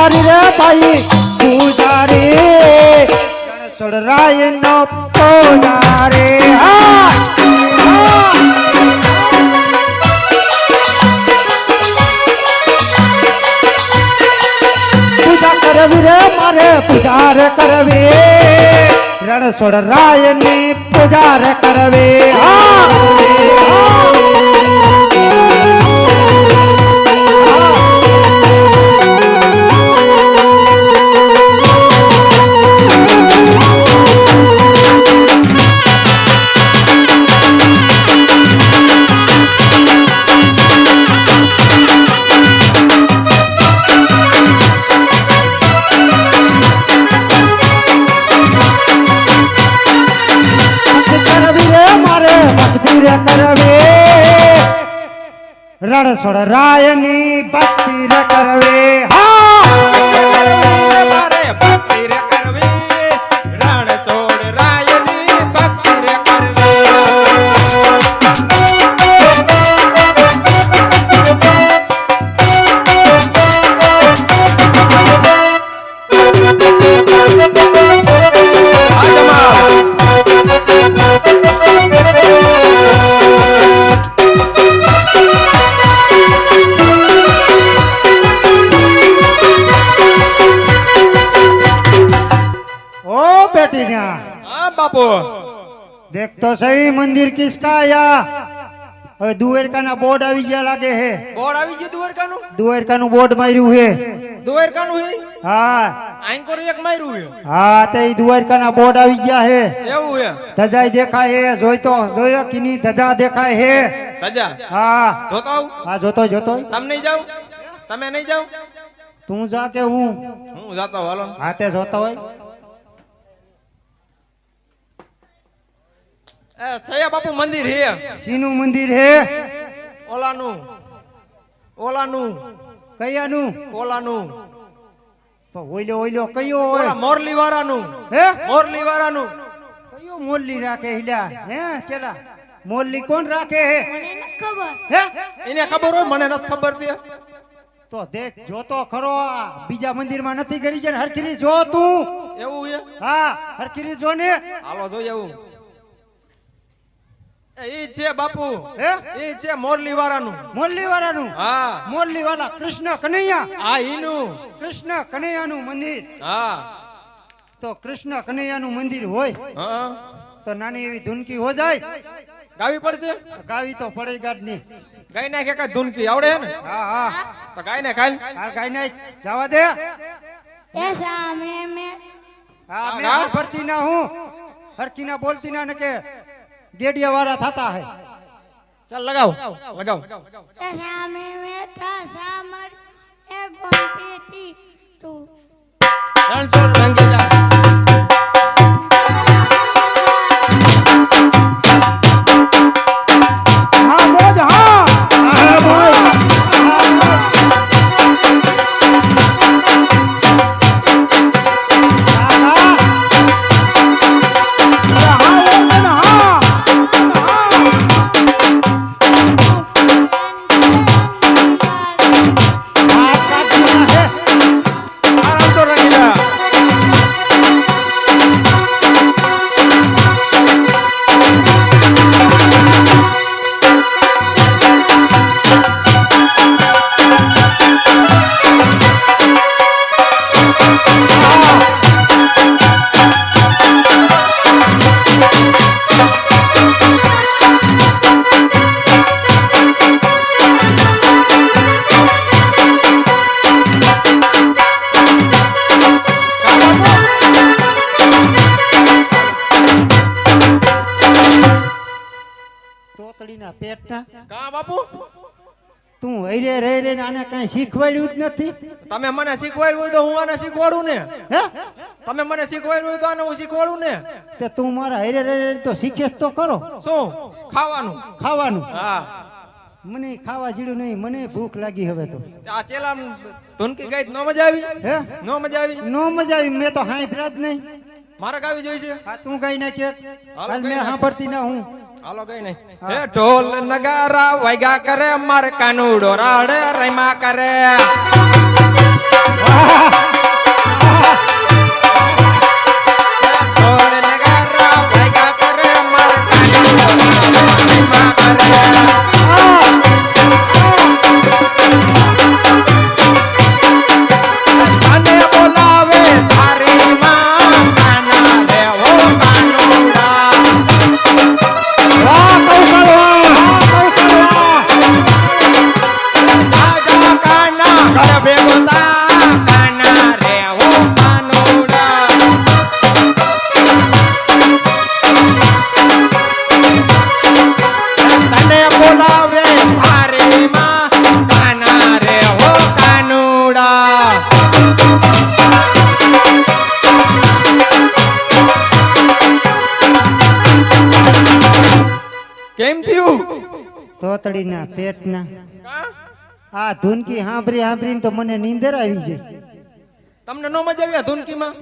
પૂજારી રે ભાઈ પૂજારી રણછોડરાય નો પૂજારી પૂજા કરવી રે મારે પૂજા રે કરવી રણછોડરાય ની પૂજા રે કરવી રણછોડરાય ની ભક્તિ રે કરવે મારે ભક્તિ રે કરવી રણછોડરાય ની ભક્તિ રે કરવી हाँ बापू देख तो सही मंदिर किसका आया હવે દ્વારકાના બોર્ડ આવી ગયા લાગે હે બોર્ડ આવી ગયું દ્વારકાનું બોર્ડ માર્યું હે દ્વારકાનું હે હા આઈન કોરી એક માર્યું હે હા તે દ્વારકાના બોર્ડ આવી ગયા હે એવું હે ધજા દેખાય હે જોયો કિની ધજા દેખાય હે સજા હા જોતો આવું હા જોતો તમે નહીં જાવ તમે નહીં જાવ તું જા કે હું જાતો હાલો હા તે જોતો હોય થયા બાપુ મંદિર હે શીનું મંદિર હે ઓલાનું કયાનું ઓલાનું ઓઈલો કયો હોય મોરલી વાળાનું હે મોરલી વાળાનું કયો મોરલી રાખે હિલા હે ચલા મોરલી કોણ રાખે હે મને ન ખબર હે એને ખબર હોય મને નથી ખબર તે તો દેખ જોતો ખરો બીજા મંદિરમાં નથી કરી છે હરખરી જો તું એવું હે હા હરખરી જો ને હાલો જોઈ આવું ઈ છે બાપુ હે ઈ છે મોરલી વાળાનું મોરલી વાળાનું હા મોરલી વાળા કૃષ્ણ કનૈયા આ ઈનું કૃષ્ણ કનૈયાનું મંદિર હા તો કૃષ્ણ કનૈયાનું મંદિર હોય હા તો નાની એવી ધૂનકી હો જાય ગાવી પડશે ગાવી તો પડે ગાડની ગાય નાખે કા ધૂનકી આવડે હે ને હા હા તો ગાય ને ખાઈ આ ગાય નાખ જવા દે એ સામે મે હા મેં ભરતી ના હું હરકી ના બોલતી ના ને કે गेडिया वाला थाता है चल लगाओ लगाओ ए सामे મે થા સામર એ ગોંતી તું રણછોડ રંગીલા हाँ बोझ हाँ हाँ बोझ પેટના કા બાપુ તું હરે રે રે આને કઈ શીખવાડ્યું જ નથી તમે મને શીખવાડ્યું હોય તો હું આને શીખવાડું ને હે તમે મને શીખવાડ્યું હોય તો આને હું શીખવાડું ને તે તું મારા હરે રે તો શીખે તો કરો શું ખાવાનું ખાવાનું હા મને ખાવા જીડું નહીં મને ભૂખ લાગી હવે તો આ ચેલા ધૂનકી ગઈ નો મજા આવી હે નો મજા આવી નો મજા આવી મેં તો હાંભળ્યા જ નહીં મારે ગાવી જોઈ છે આ તું કઈ ના કે હાલો, કાલ કઈ મેં ના. સાંભળતી ના હું હાલો કઈ નહીં હે ઢોલ નગારા વાગ્યા કરે માર કાનુડો રાડે રમ્યા કરે તોતડીના પેટના કા આ ધૂનકી સાંભળીને તો મને નીંદર આવી છે. તમને નો મજા આવી આ ધૂનકીમાં?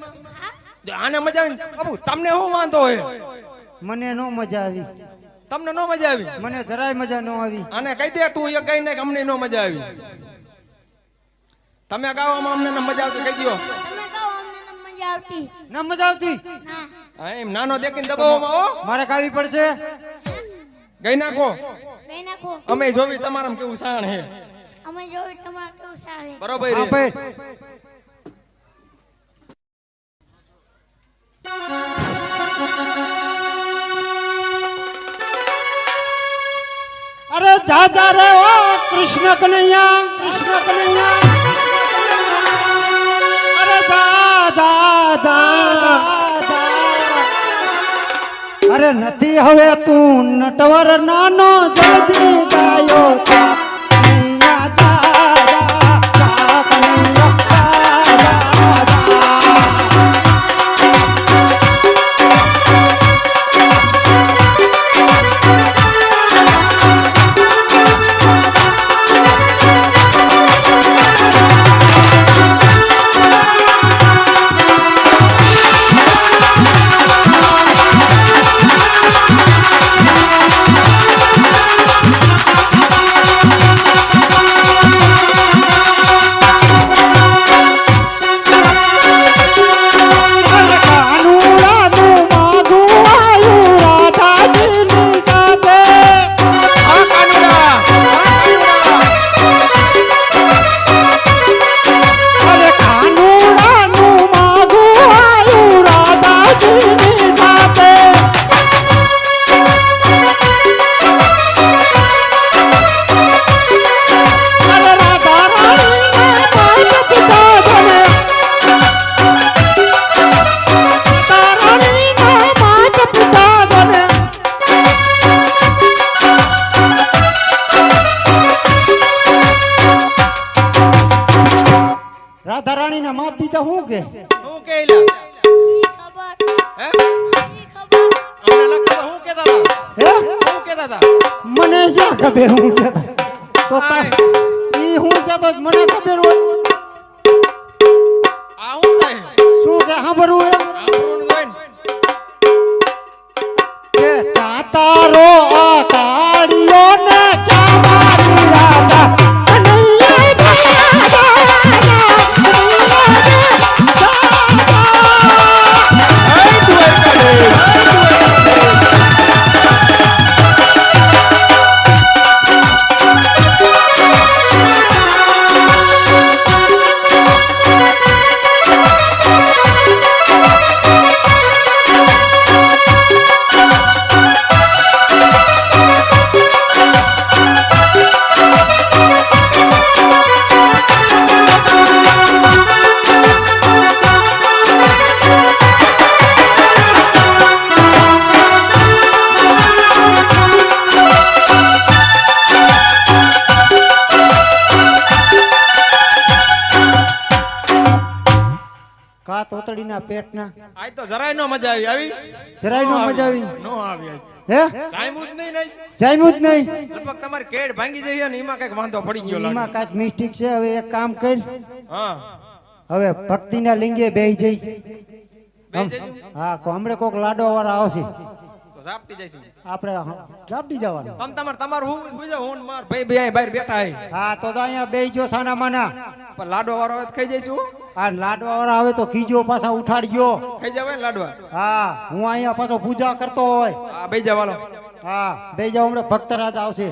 જો આને મજા આવી ને, બાબુ તમને શું વાંધો હોય? મને નો મજા આવી. તમને નો મજા આવી? મને જરાય મજા નો આવી. આને કહી દે તું એ કઈ ને કે અમને નો મજા આવી. તમે ગાવામાં અમને ન મજા આવતી કહી દો. તમે કહો અમને ન મજા આવતી. ના મજા આવતી? ના. હા, એમ નાનો દેખીને દબાવવામાં હો. મારે કાવી પડશે. ગઈ નાખો. કઈ નાખો. અમે જોવી તમારામાં કેવું સાણ હે. અમે જોયું તમારે કેવું ચાલે. બરોબર હા, રે. ભાઈ. અરે જા જા રે ઓ કૃષ્ણ કનૈયા, કૃષ્ણ કનૈયા. અરે જા જા જા જા. અરે નથી હવે તું નટવર નાનો જલ્દી ગાયો જા. કનૈયા જા જા જા કનૈયા જા જા જા. રાધારાણીના માત દીધા હું કે હું કે ઈલા? ખબર. હે? ખબર. અમને લખતા હું કેતા હતા? હે હું કેતા હતા? મને શું ખબર હું કેતા તો ઈ હું કેતો જ મને ખબર હોય આ હું થાય? શું કે સાંભળવું એમ આપણું હોય ને. કે તાતારો આ કાળિયો ને ક્યાં મારી રાધા કનૈયા જા જા કા તોતડીના પેટના આજ તો જરાય નો મજા આવી. આવી? જરાય નો મજા આવી. નો આવી આજ. હે જામ્યું જ નહીં નહીં. જામ્યું જ નહીં લગભગ તમારી કેડ ભાંગી જઈ ને એમાં કઈક વાંધો પડી ગયો એમાં લાગે. કાંઈક મિસ્ટેક છે. હવે એક કામ કર, હા. હવે ભક્તિના લિંગે બેહી જઈ. બે જજો. હા હમણે કોક લાડો વાળા આવશે, તો ઝાપટી જઈશું. આપણે જાપડી જવાનું. તમાર હું বুঝો હું ને માર ભાઈ ભાઈ બહાર બેઠા હે. હા તો અહીંયા બેહી ગયો સાના માના. પણ લાડો વાળો હવે તો ખાઈ જઈશું. આ લાડવા વાળા આવે તો કીજો પાછા ઉઠાડ્યો. ખાઈ જવાય ને લાડવા. હા હું અહીંયા પાછો પૂજા કરતો હોય. હા બેઈ જવાલો. હા બેહી જાવ, હમણાં ભક્તરાજ આવશે.